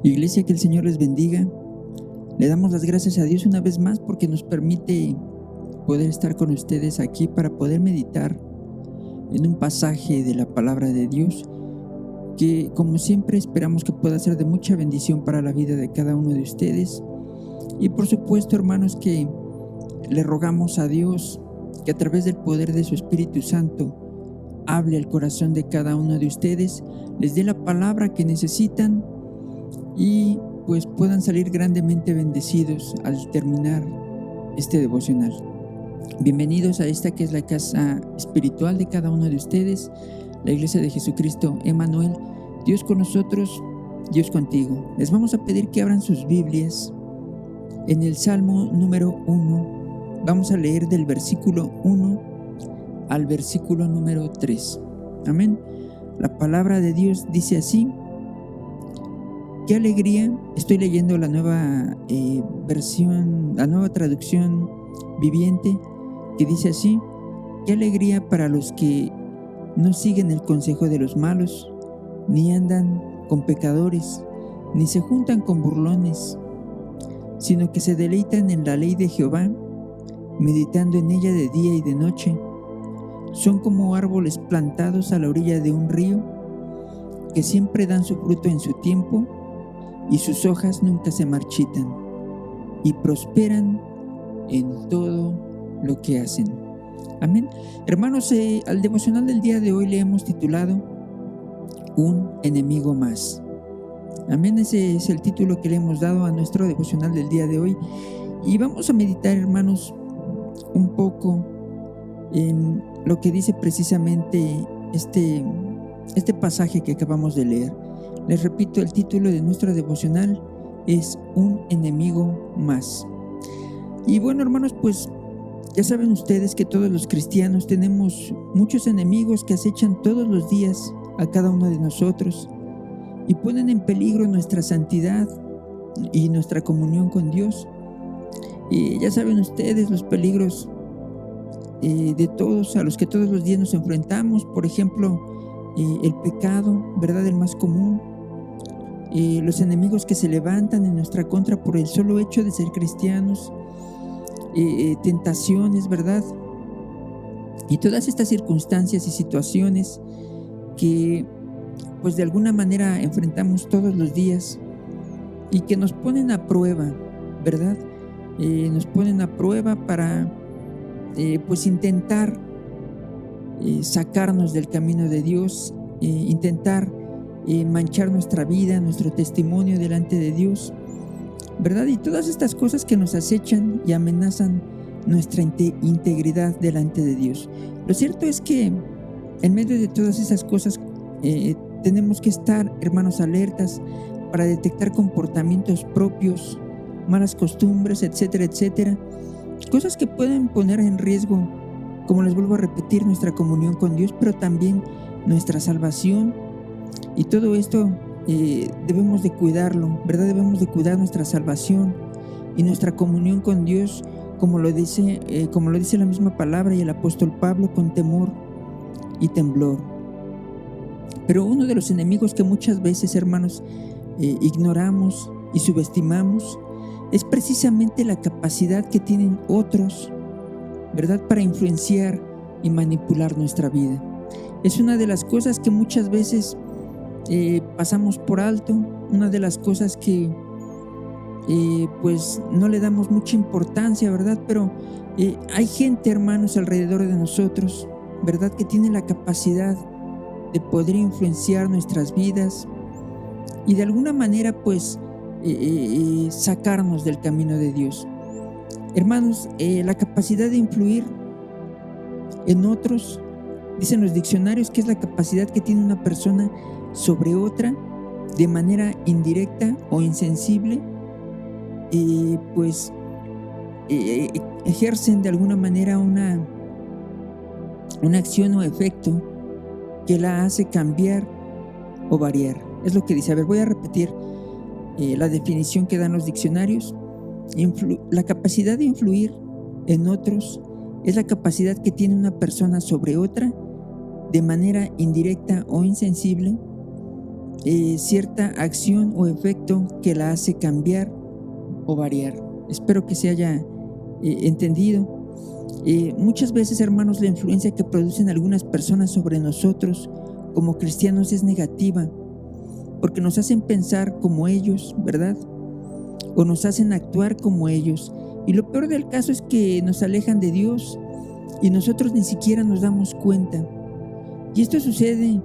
Iglesia, que el Señor les bendiga. Le damos las gracias a Dios una vez más porque nos permite poder estar con ustedes aquí para poder meditar en un pasaje de la palabra de Dios que, como siempre, esperamos que pueda ser de mucha bendición para la vida de cada uno de ustedes. Y por supuesto, hermanos, que le rogamos a Dios que a través del poder de su Espíritu Santo hable al corazón de cada uno de ustedes, les dé la palabra que necesitan y pues puedan salir grandemente bendecidos al terminar este devocional. Bienvenidos a esta que es la casa espiritual de cada uno de ustedes, la Iglesia de Jesucristo Emmanuel, Dios con nosotros, Dios contigo. Les vamos a pedir que abran sus Biblias en el Salmo número 1. Vamos a leer del versículo 1 al versículo número 3. Amén. La palabra de Dios dice así: qué alegría. Estoy leyendo la nueva versión, la nueva traducción viviente, que dice así: qué alegría para los que no siguen el consejo de los malos, ni andan con pecadores, ni se juntan con burlones, sino que se deleitan en la ley de Jehová, meditando en ella de día y de noche. Son como árboles plantados a la orilla de un río, que siempre dan su fruto en su tiempo, y sus hojas nunca se marchitan, y prosperan en todo lo que hacen. Amén. Hermanos, al devocional del día de hoy le hemos titulado Un enemigo más. Amén. Ese es el título que le hemos dado a nuestro devocional del día de hoy. Y vamos a meditar, hermanos, un poco en lo que dice precisamente este pasaje que acabamos de leer. Les repito, el título de nuestro devocional es Un enemigo más. Y bueno, hermanos, pues ya saben ustedes que todos los cristianos tenemos muchos enemigos que acechan todos los días a cada uno de nosotros y ponen en peligro nuestra santidad y nuestra comunión con Dios. Y ya saben ustedes los peligros de todos, a los que todos los días nos enfrentamos. Por ejemplo, el pecado, ¿verdad? El más común. Los enemigos que se levantan en nuestra contra por el solo hecho de ser cristianos. Tentaciones, ¿verdad? Y todas estas circunstancias y situaciones que pues de alguna manera enfrentamos todos los días y que nos ponen a prueba, ¿verdad? Nos ponen a prueba para pues intentar sacarnos del camino de Dios, intentar manchar nuestra vida, nuestro testimonio delante de Dios, ¿verdad? Y todas estas cosas que nos acechan y amenazan nuestra integridad delante de Dios. Lo cierto es que en medio de todas esas cosas tenemos que estar, hermanos, alertas para detectar comportamientos propios, malas costumbres, etcétera, etcétera. Cosas que pueden poner en riesgo, como les vuelvo a repetir, nuestra comunión con Dios, pero también nuestra salvación. Y todo esto debemos de cuidarlo, ¿verdad? Debemos de cuidar nuestra salvación y nuestra comunión con Dios, como lo dice la misma palabra y el apóstol Pablo, con temor y temblor. Pero uno de los enemigos que muchas veces, hermanos, ignoramos y subestimamos es precisamente la capacidad que tienen otros, ¿verdad?, para influenciar y manipular nuestra vida. Es una de las cosas que muchas veces pasamos por alto, una de las cosas que pues no le damos mucha importancia, ¿verdad? Pero hay gente, hermanos, alrededor de nosotros, ¿verdad?, que tiene la capacidad de poder influenciar nuestras vidas y de alguna manera pues sacarnos del camino de Dios. Hermanos, la capacidad de influir en otros, dicen los diccionarios, que es la capacidad que tiene una persona sobre otra de manera indirecta o insensible, pues ejercen de alguna manera una acción o efecto que la hace cambiar o variar. Es lo que dice. A ver, voy a repetir la definición que dan los diccionarios. La capacidad de influir en otros es la capacidad que tiene una persona sobre otra de manera indirecta o insensible cierta acción o efecto que la hace cambiar o variar. Espero que se haya entendido. Muchas veces, hermanos, la influencia que producen algunas personas sobre nosotros como cristianos es negativa, porque nos hacen pensar como ellos, ¿verdad? O nos hacen actuar como ellos. Y lo peor del caso es que nos alejan de Dios y nosotros ni siquiera nos damos cuenta. Y esto sucede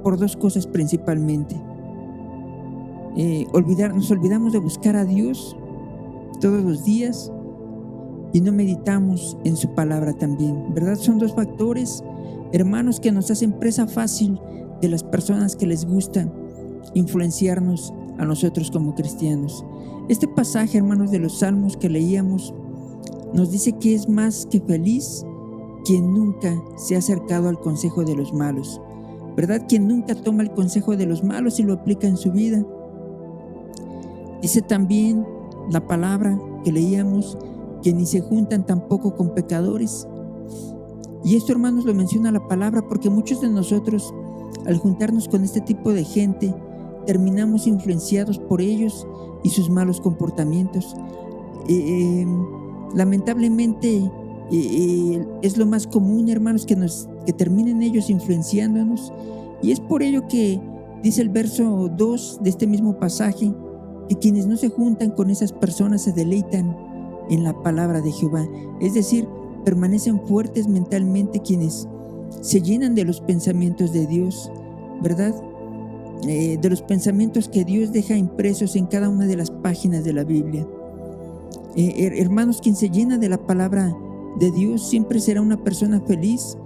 por dos cosas principalmente. Nos olvidamos de buscar a Dios todos los días y no meditamos en su palabra también, ¿verdad? Son dos factores, hermanos, que nos hacen presa fácil de las personas que les gusta influenciarnos a nosotros como cristianos. Este pasaje, hermanos, de los Salmos que leíamos nos dice que es más que feliz quien nunca se ha acercado al consejo de los malos, ¿verdad? Quien nunca toma el consejo de los malos y lo aplica en su vida. Dice también la palabra que leíamos que ni se juntan tampoco con pecadores. Y esto, hermanos, lo menciona la palabra porque muchos de nosotros, al juntarnos con este tipo de gente, terminamos influenciados por ellos y sus malos comportamientos. Lamentablemente es lo más común, hermanos, que terminen ellos influenciándonos. Y es por ello que dice el verso 2 de este mismo pasaje, que quienes no se juntan con esas personas se deleitan en la palabra de Jehová. Es decir, permanecen fuertes mentalmente quienes se llenan de los pensamientos de Dios, ¿verdad? De los pensamientos que Dios deja impresos en cada una de las páginas de la Biblia. Hermanos, quien se llena de la palabra de Dios siempre será una persona feliz,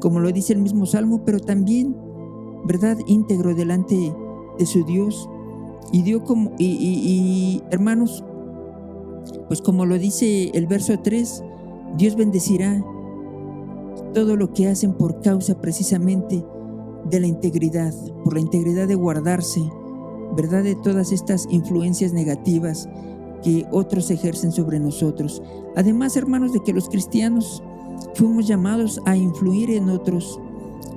como lo dice el mismo Salmo, pero también, ¿verdad?, íntegro delante de su Dios. Y hermanos, pues como lo dice el verso 3, Dios bendecirá todo lo que hacen por causa precisamente de la integridad, por la integridad de guardarse, ¿verdad?, de todas estas influencias negativas que otros ejercen sobre nosotros. Además, hermanos, de que los cristianos fuimos llamados a influir en otros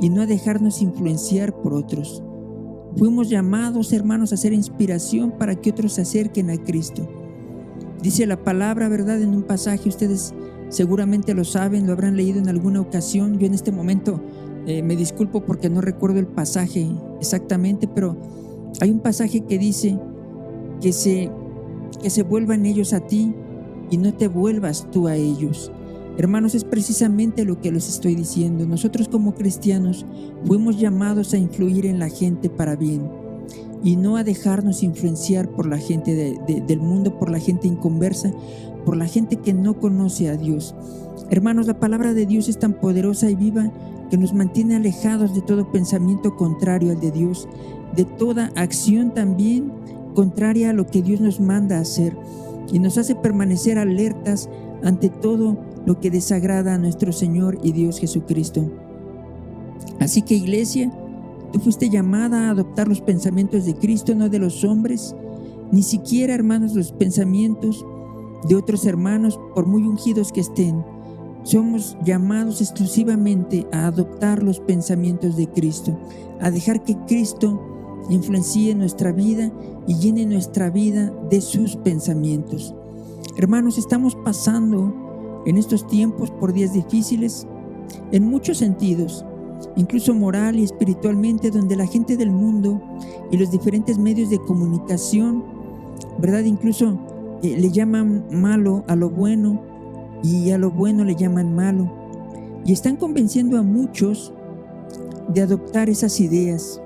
y no a dejarnos influenciar por otros. Fuimos llamados, hermanos, a ser inspiración para que otros se acerquen a Cristo. Dice la palabra, ¿verdad?, en un pasaje, ustedes seguramente lo saben, lo habrán leído en alguna ocasión. Yo en este momento me disculpo porque no recuerdo el pasaje exactamente, pero hay un pasaje que dice que se vuelvan ellos a ti y no te vuelvas tú a ellos. Hermanos, es precisamente lo que les estoy diciendo. Nosotros como cristianos fuimos llamados a influir en la gente para bien y no a dejarnos influenciar por la gente del mundo, por la gente inconversa, por la gente que no conoce a Dios. Hermanos, la palabra de Dios es tan poderosa y viva que nos mantiene alejados de todo pensamiento contrario al de Dios, de toda acción también contraria a lo que Dios nos manda a hacer, y nos hace permanecer alertas ante todo lo que desagrada a nuestro Señor y Dios Jesucristo. Así que, iglesia, tú fuiste llamada a adoptar los pensamientos de Cristo, no de los hombres, ni siquiera, hermanos, los pensamientos de otros hermanos, por muy ungidos que estén. Somos llamados exclusivamente a adoptar los pensamientos de Cristo, a dejar que Cristo influencie nuestra vida y llene nuestra vida de sus pensamientos. Hermanos, estamos pasando en estos tiempos por días difíciles en muchos sentidos, incluso moral y espiritualmente, donde la gente del mundo y los diferentes medios de comunicación, ¿verdad?, incluso le llaman malo a lo bueno y a lo bueno le llaman malo, y están convenciendo a muchos de adoptar esas ideas.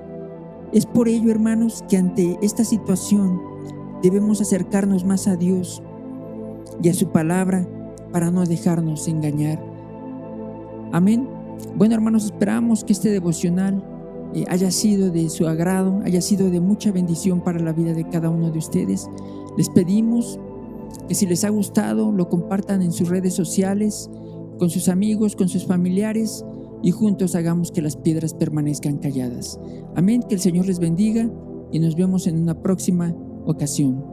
Es por ello, hermanos, que ante esta situación debemos acercarnos más a Dios y a su palabra para no dejarnos engañar. Amén. Bueno, hermanos, esperamos que este devocional haya sido de su agrado, haya sido de mucha bendición para la vida de cada uno de ustedes. Les pedimos que si les ha gustado, lo compartan en sus redes sociales, con sus amigos, con sus familiares, y juntos hagamos que las piedras permanezcan calladas. Amén, que el Señor les bendiga y nos vemos en una próxima ocasión.